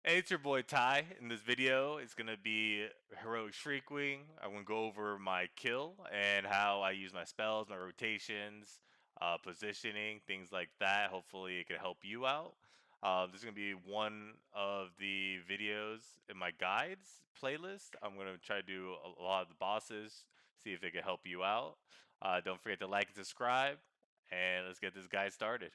Hey, it's your boy Ty. In this video, it's gonna be Heroic Shriekwing. I'm gonna go over my kill and how I use my spells, my rotations, positioning, things like that. Hopefully, it can help you out. This is gonna be one of the videos in my guides playlist. I'm gonna try to do a lot of the bosses, see if it can help you out. Don't forget to like and subscribe, and let's get this guide started.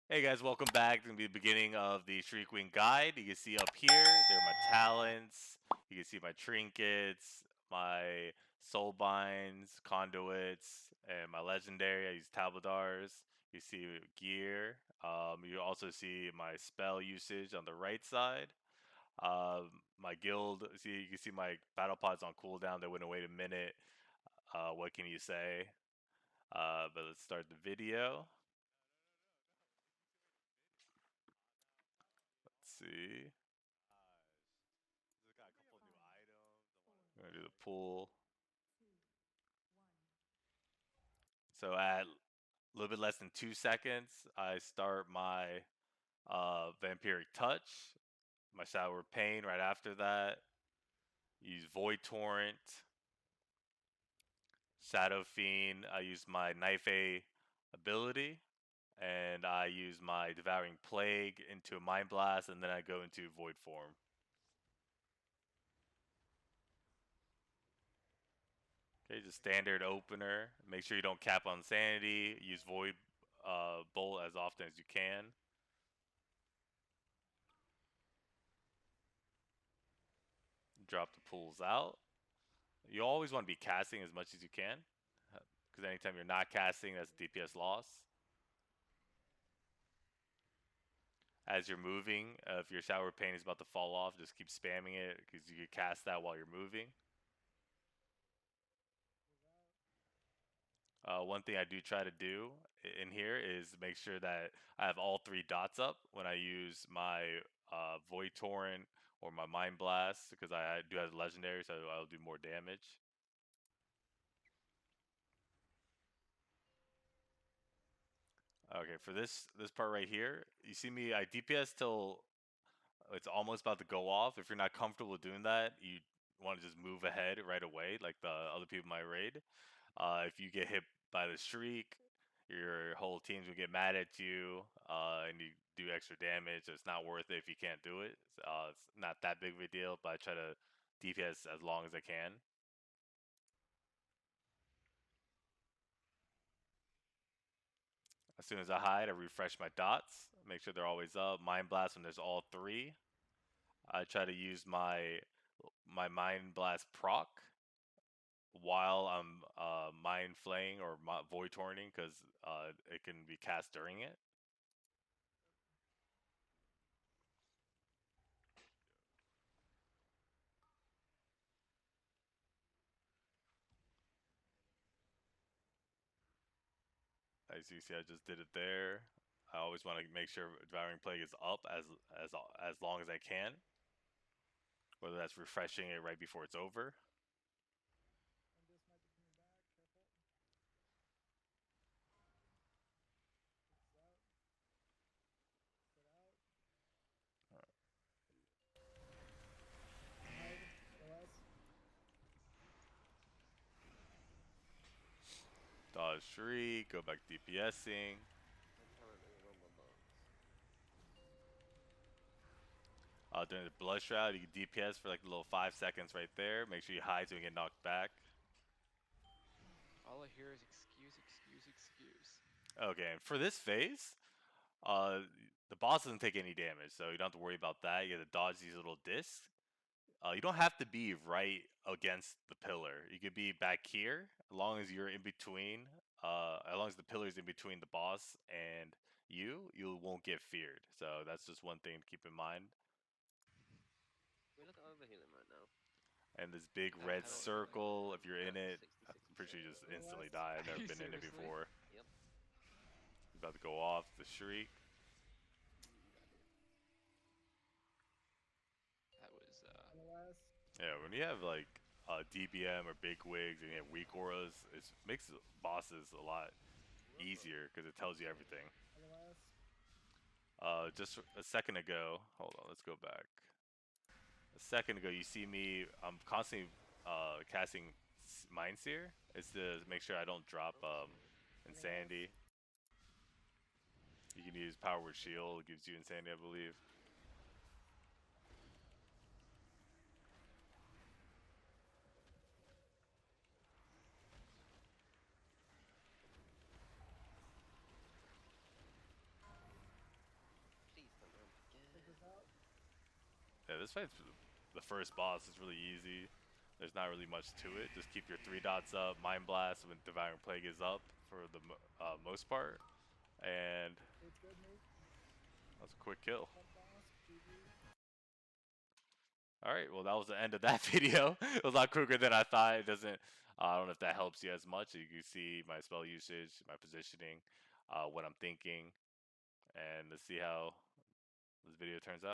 Hey guys, welcome back. It's going to be the beginning of the Shriekwing guide. You can see up here, they're my talents. You can see my trinkets, my soul binds, conduits, and my legendary. I use tabladars. You see gear. You also see my spell usage on the right side. My guild, see, you can see my battle pods on cooldown. They wouldn't wait a minute. What can you say? But let's start the video. Let's see. Got a couple new items. I'm gonna do the pool. So at a little bit less than 2 seconds, I start my vampiric touch, my shower of pain right after that. Use void torrent, shadow fiend. I use my knife A ability, and I use my devouring plague into a mind blast, and then I go into void form. Okay, just standard opener. Make sure you don't cap on sanity. Use void bolt as often as you can. Drop the pools out. You always want to be casting as much as you can, because anytime you're not casting, that's DPS loss. As you're moving, if your shower pain is about to fall off, just keep spamming it because you can cast that while you're moving. One thing I do try to do in here is make sure that I have all three dots up when I use my Void Torrent or my Mind Blast, because I do have legendary, so I'll do more damage. Okay, for this part right here, you see me, I DPS till it's almost about to go off. If you're not comfortable doing that, you want to just move ahead right away, like the other people in my raid. If you get hit by the shriek, your whole team's gonna get mad at you, and you do extra damage. So it's not worth it if you can't do it. It's not that big of a deal, but I try to DPS as long as I can. As soon as I hide, I refresh my dots, make sure they're always up. Mind blast when there's all three. I try to use my mind blast proc while I'm mind flaying or void torrenting, because it can be cast during it. As you see, I just did it there. I always want to make sure devouring plague is up as long as I can, whether that's refreshing it right before it's over. Dodge shriek, go back DPSing. During the blood shroud, you can DPS for like a little 5 seconds right there. Make sure you hide so you get knocked back. All I hear is excuse, excuse, excuse. Okay, and for this phase, uh, the boss doesn't take any damage, so you don't have to worry about that. You have to dodge these little discs. You don't have to be right against the pillar. You could be back here, as long as you're in between. As long as the pillar is in between the boss and you won't get feared. So that's just one thing to keep in mind. We look over healing right now. And this big How, red how do I heal it? circle, if you're in Yep, it, 60, I'm 60, pretty sure you just 60. instantly die. I've Are never you been in it seriously? before. Yep. About to go off the shriek. That was Yeah, when you have like DBM or big wigs and you have weak auras, it makes bosses a lot easier because it tells you everything. Just a second ago, hold on, let's go back. A second ago, you see me, I'm constantly casting Mind Seer. It's to make sure I don't drop Insanity. You can use Power Word Shield, it gives you Insanity, I believe. Please don't ramp again. Yeah, this fight's the first boss is really easy. There's not really much to it. Just keep your 3 dots up, Mind Blast when Devouring Plague is up for the most part. And that's a quick kill. Alright, well that was the end of that video. It was a lot quicker than I thought. It doesn't, I don't know if that helps you as much. You can see my spell usage, my positioning, what I'm thinking, and let's see how this video turns out.